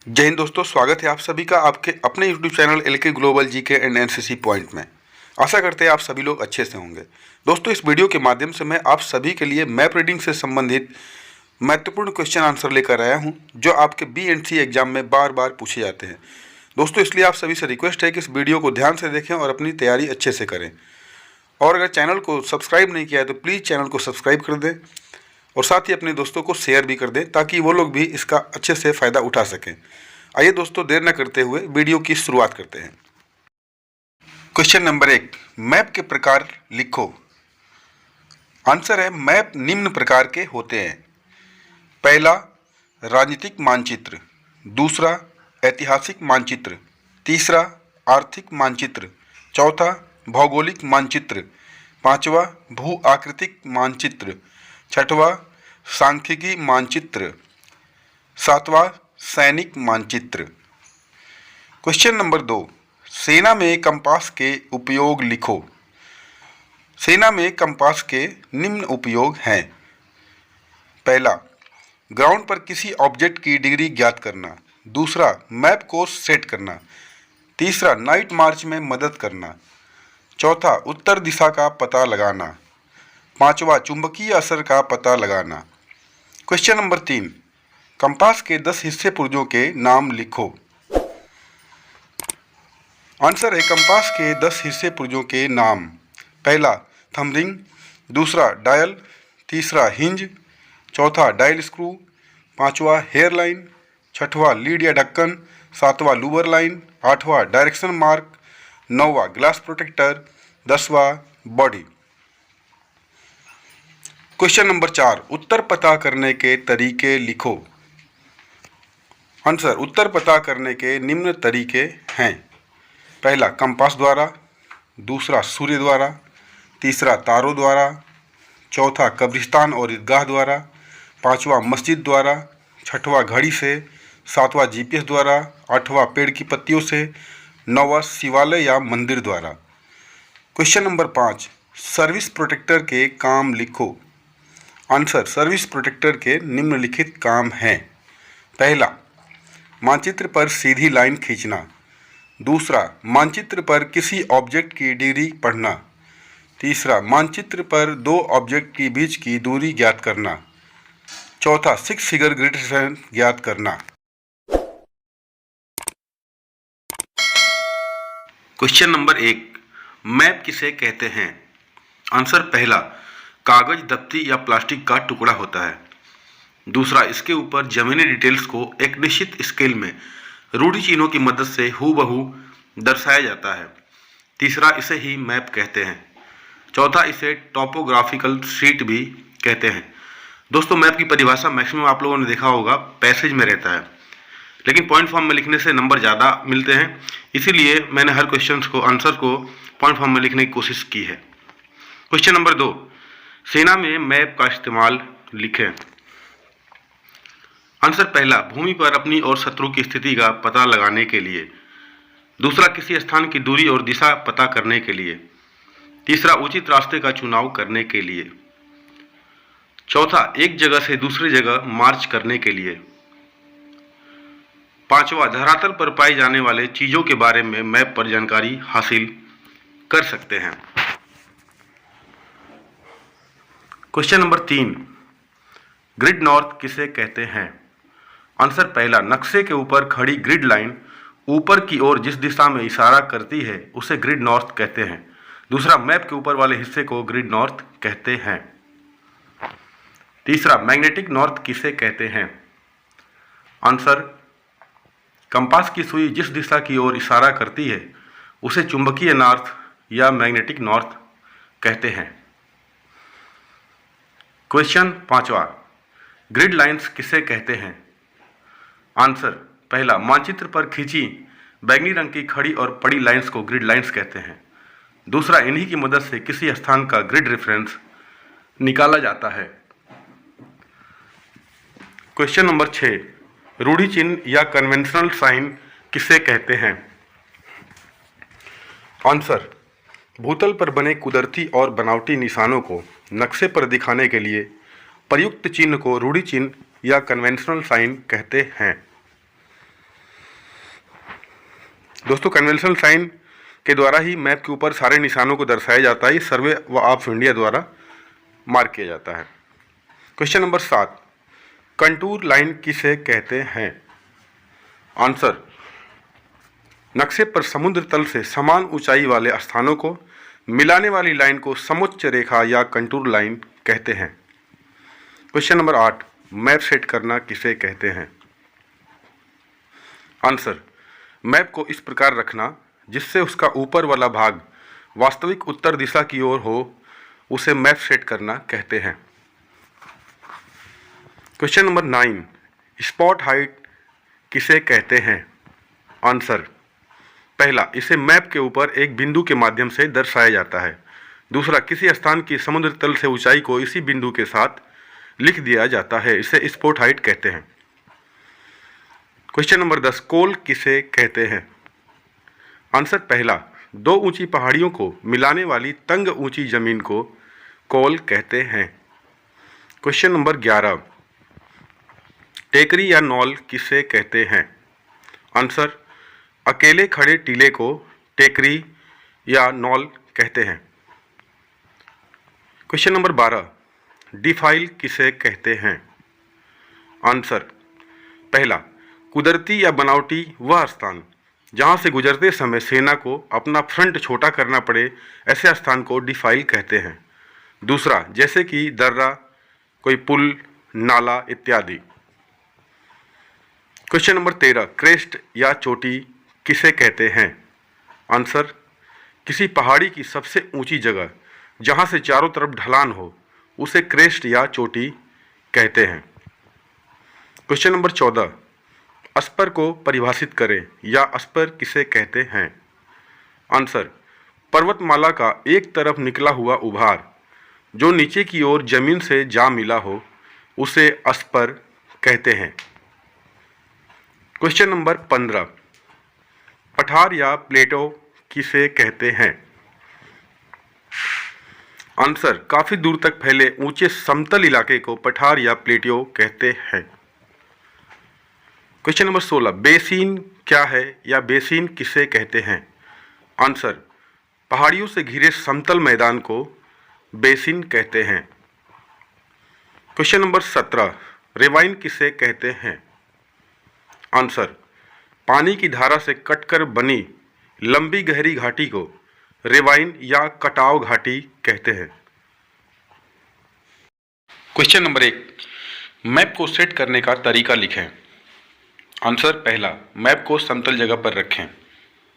जय हिंद दोस्तों, स्वागत है आप सभी का आपके अपने YouTube channel LK global GK and NCC point में। आशा करते हैं आप सभी लोग अच्छे से होंगे। दोस्तों, इस वीडियो के माध्यम से मैं आप सभी के लिए मैप रीडिंग से संबंधित महत्वपूर्ण क्वेश्चन आंसर लेकर आया हूं, जो आपके BNC एग्जाम में बार बार पूछे जाते हैं। दोस्तों, इसलिए आप सभी से रिक्वेस्ट है कि इस वीडियो को ध्यान से देखें और अपनी तैयारी अच्छे से करें। और अगर चैनल को सब्सक्राइब नहीं किया है तो प्लीज़ चैनल को सब्सक्राइब कर दें और साथ ही अपने दोस्तों को शेयर भी कर दें, ताकि वो लोग भी इसका अच्छे से फ़ायदा उठा सकें। आइए दोस्तों, देर न करते हुए वीडियो की शुरुआत करते हैं। क्वेश्चन नंबर 1, मैप के प्रकार लिखो। आंसर है, मैप निम्न प्रकार के होते हैं। पहला, राजनीतिक मानचित्र। दूसरा, ऐतिहासिक मानचित्र। तीसरा, आर्थिक मानचित्र। चौथा, भौगोलिक मानचित्र। पांचवा, भू आकृतिक मानचित्र। छठवा, सांख्यिकी मानचित्र। सातवां, सैनिक मानचित्र। क्वेश्चन नंबर 2, सेना में कंपास के उपयोग लिखो। सेना में कंपास के निम्न उपयोग हैं। पहला, ग्राउंड पर किसी ऑब्जेक्ट की डिग्री ज्ञात करना। दूसरा, मैप कोर्स सेट करना। तीसरा, नाइट मार्च में मदद करना। चौथा, उत्तर दिशा का पता लगाना। पांचवा, चुंबकीय असर का पता लगाना। क्वेश्चन नंबर 3, कंपास के 10 हिस्से पुर्जों के नाम लिखो। आंसर है, कंपास के 10 हिस्से पुर्जों के नाम। पहला, थंब रिंग। दूसरा, डायल। तीसरा, हिंज। चौथा, डायल स्क्रू। पांचवा, हेयर लाइन। छठवा, लीड या ढक्कन। सातवां, लूवर लाइन। आठवां, डायरेक्शन मार्क। नौवां, ग्लास प्रोटेक्टर। 10वां, बॉडी। क्वेश्चन नंबर 4, उत्तर पता करने के तरीके लिखो। आंसर, उत्तर पता करने के निम्न तरीके हैं। पहला, कंपास द्वारा। दूसरा, सूर्य द्वारा। तीसरा, तारों द्वारा। चौथा, कब्रिस्तान और ईदगाह द्वारा। पांचवा, मस्जिद द्वारा। छठवां, घड़ी से। सातवां, GPS द्वारा। आठवां, पेड़ की पत्तियों से। नौवां, शिवालय या मंदिर द्वारा। क्वेश्चन नंबर 5, सर्विस प्रोटेक्टर के काम लिखो। आंसर, सर्विस प्रोटेक्टर के निम्नलिखित काम हैं। पहला, मानचित्र पर सीधी लाइन खींचना। दूसरा, मानचित्र पर किसी ऑब्जेक्ट की डिग्री पढ़ना। तीसरा, मानचित्र पर दो ऑब्जेक्ट के बीच की दूरी ज्ञात करना। चौथा, 6 फिगर ग्रिड डिस्टेंस ज्ञात करना। क्वेश्चन नंबर 1, मैप किसे कहते हैं। आंसर, पहला, कागज, दफ्ती या प्लास्टिक का टुकड़ा होता है। दूसरा, इसके ऊपर जमीनी डिटेल्स को एक निश्चित स्केल में रूढ़ि चिन्हों की मदद से हूबहू दर्शाया जाता है। तीसरा, इसे ही मैप कहते हैं। चौथा, इसे टॉपोग्राफिकल शीट भी कहते हैं। दोस्तों, मैप की परिभाषा मैक्सिमम आप लोगों ने देखा होगा, पैसेज में रहता है, लेकिन पॉइंट फॉर्म में लिखने से नंबर ज़्यादा मिलते हैं। इसीलिए मैंने हर क्वेश्चन को, आंसर को पॉइंट फॉर्म में लिखने की कोशिश की है। क्वेश्चन नंबर 2, सेना में मैप का इस्तेमाल लिखें। आंसर, पहला, भूमि पर अपनी और शत्रु की स्थिति का पता लगाने के लिए। दूसरा, किसी स्थान की दूरी और दिशा पता करने के लिए। तीसरा, उचित रास्ते का चुनाव करने के लिए। चौथा, एक जगह से दूसरी जगह मार्च करने के लिए। पांचवा, धरातल पर पाई जाने वाले चीजों के बारे में मैप पर जानकारी हासिल कर सकते हैं। क्वेश्चन नंबर 3, ग्रिड नॉर्थ किसे कहते हैं। आंसर, पहला, नक्शे के ऊपर खड़ी ग्रिड लाइन ऊपर की ओर जिस दिशा में इशारा करती है उसे ग्रिड नॉर्थ कहते हैं। दूसरा, मैप के ऊपर वाले हिस्से को ग्रिड नॉर्थ कहते हैं। तीसरा, मैग्नेटिक नॉर्थ किसे कहते हैं। आंसर, कंपास की सुई जिस दिशा की ओर इशारा करती है उसे चुंबकीय नॉर्थ या मैग्नेटिक नॉर्थ कहते हैं। क्वेश्चन 5वां, ग्रिड लाइंस किसे कहते हैं। आंसर, पहला, मानचित्र पर खींची बैंगनी रंग की खड़ी और पड़ी लाइंस को ग्रिड लाइंस कहते हैं। दूसरा, इन्हीं की मदद से किसी स्थान का ग्रिड रेफरेंस निकाला जाता है। क्वेश्चन नंबर 6, रूढ़ि चिन्ह या कन्वेंशनल साइन किसे कहते हैं। आंसर, भूतल पर बने कुदरती और बनावटी निशानों को नक्शे पर दिखाने के लिए प्रयुक्त चिन्ह को रूढ़ि चिन्ह या कन्वेंशनल साइन कहते हैं। दोस्तों कन्वेंशनल साइन के द्वारा ही मैप के ऊपर सारे निशानों को दर्शाया जाता है। ये सर्वे ऑफ इंडिया द्वारा मार्क किया जाता है। क्वेश्चन नंबर 7, कंटूर लाइन किसे कहते हैं? आंसर, नक्शे पर समुद्र तल से समान ऊंचाई वाले स्थानों को मिलाने वाली लाइन को समोच्च रेखा या कंटूर लाइन कहते हैं। क्वेश्चन नंबर 8, मैप सेट करना किसे कहते हैं? आंसर, मैप को इस प्रकार रखना जिससे उसका ऊपर वाला भाग वास्तविक उत्तर दिशा की ओर हो, उसे मैप सेट करना कहते हैं। क्वेश्चन नंबर 9, स्पॉट हाइट किसे कहते हैं? आंसर, पहला, इसे मैप के ऊपर एक बिंदु के माध्यम से दर्शाया जाता है। दूसरा, किसी स्थान की समुद्र तल से ऊंचाई को इसी बिंदु के साथ लिख दिया जाता है, इसे स्पॉट हाइट कहते हैं। क्वेश्चन नंबर 10, कोल किसे कहते हैं? आंसर, पहला, दो ऊंची पहाड़ियों को मिलाने वाली तंग ऊंची जमीन को कोल कहते हैं। क्वेश्चन नंबर 11, टेकरी या नॉल किसे कहते हैं? आंसर, अकेले खड़े टीले को टेकरी या नॉल कहते हैं। क्वेश्चन नंबर 12, डिफाइल किसे कहते हैं? आंसर, पहला, कुदरती या बनावटी वह स्थान जहां से गुजरते समय सेना को अपना फ्रंट छोटा करना पड़े, ऐसे स्थान को डिफाइल कहते हैं। दूसरा, जैसे कि दर्रा, कोई पुल, नाला इत्यादि। क्वेश्चन नंबर 13, क्रेस्ट या चोटी किसे कहते हैं? आंसर, किसी पहाड़ी की सबसे ऊंची जगह जहां से चारों तरफ ढलान हो, उसे क्रेस्ट या चोटी कहते हैं। क्वेश्चन नंबर 14, अस्पर को परिभाषित करें या अस्पर किसे कहते हैं? आंसर, पर्वतमाला का एक तरफ निकला हुआ उभार जो नीचे की ओर जमीन से जा मिला हो, उसे अस्पर कहते हैं। क्वेश्चन नंबर 15, पठार या प्लेटो किसे कहते हैं? आंसर, काफी दूर तक फैले ऊंचे समतल इलाके को पठार या प्लेटियो कहते हैं। क्वेश्चन नंबर 16, बेसिन क्या है या बेसिन किसे कहते हैं? आंसर, पहाड़ियों से घिरे समतल मैदान को बेसिन कहते हैं। क्वेश्चन नंबर 17, रेवाइन किसे कहते हैं? आंसर, पानी की धारा से कटकर बनी लंबी गहरी घाटी को रेवाइन या कटाव घाटी कहते हैं। क्वेश्चन नंबर 1, मैप को सेट करने का तरीका लिखें। आंसर, पहला, मैप को समतल जगह पर रखें।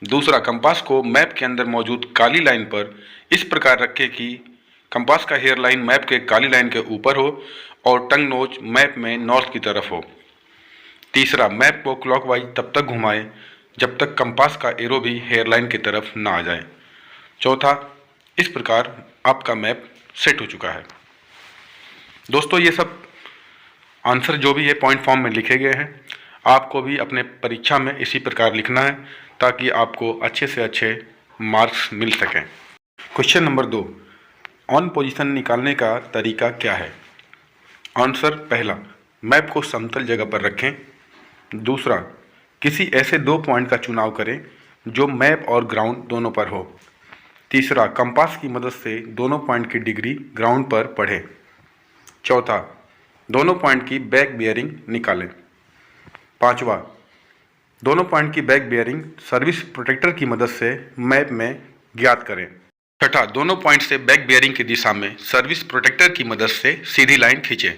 दूसरा, कंपास को मैप के अंदर मौजूद काली लाइन पर इस प्रकार रखें कि कंपास का हेयर लाइन मैप के काली लाइन के ऊपर हो और टंग नोच मैप में नॉर्थ की तरफ हो। तीसरा, मैप को क्लॉकवाइज तब तक घुमाएं जब तक कंपास का एरो भी हेयर लाइन की तरफ ना आ जाए। चौथा, इस प्रकार आपका मैप सेट हो चुका है। दोस्तों, ये सब आंसर जो भी है पॉइंट फॉर्म में लिखे गए हैं। आपको भी अपने परीक्षा में इसी प्रकार लिखना है ताकि आपको अच्छे से अच्छे मार्क्स मिल सकें। क्वेश्चन नंबर 2, ऑन पोजीशन निकालने का तरीका क्या है? आंसर, पहला, मैप को समतल जगह पर रखें। दूसरा, किसी ऐसे दो पॉइंट का चुनाव करें जो मैप और ग्राउंड दोनों पर हो। तीसरा, कंपास की मदद से दोनों पॉइंट की डिग्री ग्राउंड पर पढ़ें। चौथा, दोनों पॉइंट की बैक बियरिंग निकालें। पांचवा, दोनों पॉइंट की बैक बियरिंग सर्विस प्रोटेक्टर की मदद से मैप में ज्ञात करें। छठा, दोनों पॉइंट से बैक बियरिंग की दिशा में सर्विस प्रोटेक्टर की मदद से सीधी लाइन खींचें।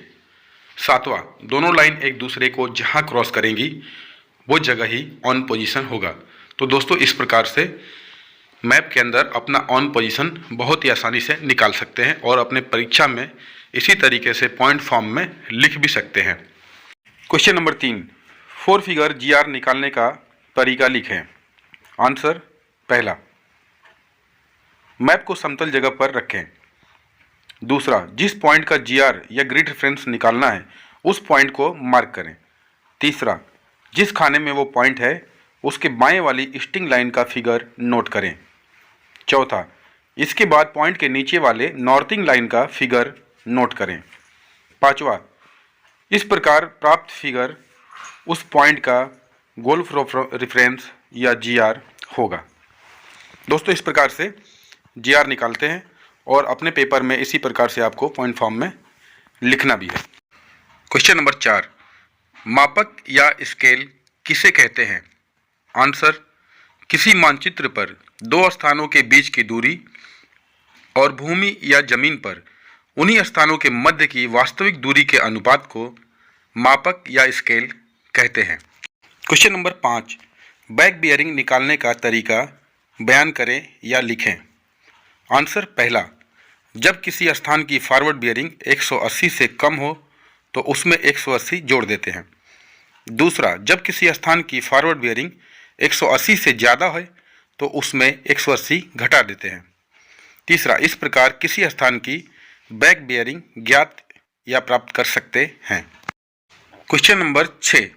सातवां, दोनों लाइन एक दूसरे को जहां क्रॉस करेंगी वो जगह ही ऑन पोजीशन होगा। तो दोस्तों, इस प्रकार से मैप के अंदर अपना ऑन पोजीशन बहुत ही आसानी से निकाल सकते हैं और अपने परीक्षा में इसी तरीके से पॉइंट फॉर्म में लिख भी सकते हैं। क्वेश्चन नंबर 3, 4 फिगर GR निकालने का तरीका लिखें। आंसर, पहला, मैप को समतल जगह पर रखें। दूसरा, जिस पॉइंट का GR या ग्रिड रेफरेंस निकालना है उस पॉइंट को मार्क करें। तीसरा, जिस खाने में वो पॉइंट है उसके बाएं वाली स्टिंग लाइन का फिगर नोट करें। चौथा, इसके बाद पॉइंट के नीचे वाले नॉर्थिंग लाइन का फिगर नोट करें। पांचवा, इस प्रकार प्राप्त फिगर उस पॉइंट का गोल्फ रेफरेंस या GR होगा। दोस्तों इस प्रकार से जीआर निकालते हैं और अपने पेपर में इसी प्रकार से आपको पॉइंट फॉर्म में लिखना भी है। क्वेश्चन नंबर 4, मापक या स्केल किसे कहते हैं? आंसर, किसी मानचित्र पर दो स्थानों के बीच की दूरी और भूमि या जमीन पर उन्हीं स्थानों के मध्य की वास्तविक दूरी के अनुपात को मापक या स्केल कहते हैं। क्वेश्चन नंबर 5, बैक बियरिंग निकालने का तरीका बयान करें या लिखें। आंसर, पहला, जब किसी स्थान की फॉरवर्ड बियरिंग 180 से कम हो तो उसमें 180 जोड़ देते हैं। दूसरा, जब किसी स्थान की फॉरवर्ड बियरिंग 180 से ज़्यादा है तो उसमें 180 घटा देते हैं। तीसरा, इस प्रकार किसी स्थान की बैक बियरिंग ज्ञात या प्राप्त कर सकते हैं। क्वेश्चन नंबर 6,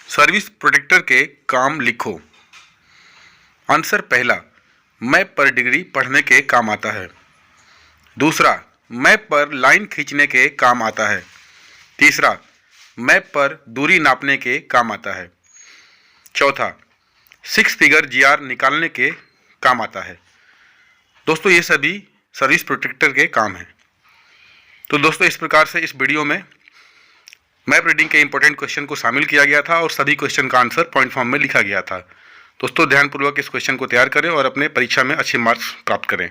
सर्विस प्रोटेक्टर के काम लिखो। आंसर, पहला, मैप पर डिग्री पढ़ने के काम आता है। दूसरा, मैप पर लाइन खींचने के काम आता है। तीसरा, मैप पर दूरी नापने के काम आता है। चौथा, 6 फिगर जीआर निकालने के काम आता है। दोस्तों ये सभी सर्विस प्रोटेक्टर के काम हैं। तो दोस्तों इस प्रकार से इस वीडियो में मैप रीडिंग के इंपॉर्टेंट क्वेश्चन को शामिल किया गया था और सभी क्वेश्चन का आंसर पॉइंट फॉर्म में लिखा गया था। दोस्तों ध्यानपूर्वक इस क्वेश्चन को तैयार करें और अपने परीक्षा में अच्छे मार्क्स प्राप्त करें।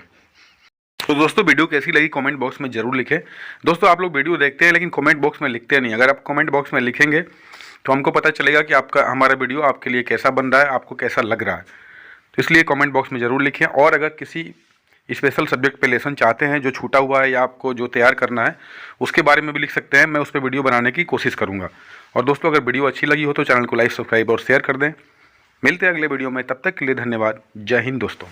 तो दोस्तों वीडियो कैसी लगी कमेंट बॉक्स में ज़रूर लिखें। दोस्तों आप लोग वीडियो देखते हैं लेकिन कमेंट बॉक्स में लिखते नहीं। अगर आप कमेंट बॉक्स में लिखेंगे तो हमको पता चलेगा कि हमारा वीडियो आपके लिए कैसा बन रहा है, आपको कैसा लग रहा है। तो इसलिए कमेंट बॉक्स में ज़रूर लिखें। और अगर किसी स्पेशल सब्जेक्ट पे लेसन चाहते हैं जो छूटा हुआ है या आपको जो तैयार करना है उसके बारे में भी लिख सकते हैं। मैं उस पर वीडियो बनाने की कोशिश करूँगा। और दोस्तों अगर वीडियो अच्छी लगी हो तो चैनल को लाइक, सब्सक्राइब और शेयर कर दें। मिलते हैं अगले वीडियो में, तब तक के लिए धन्यवाद। जय हिंद दोस्तों।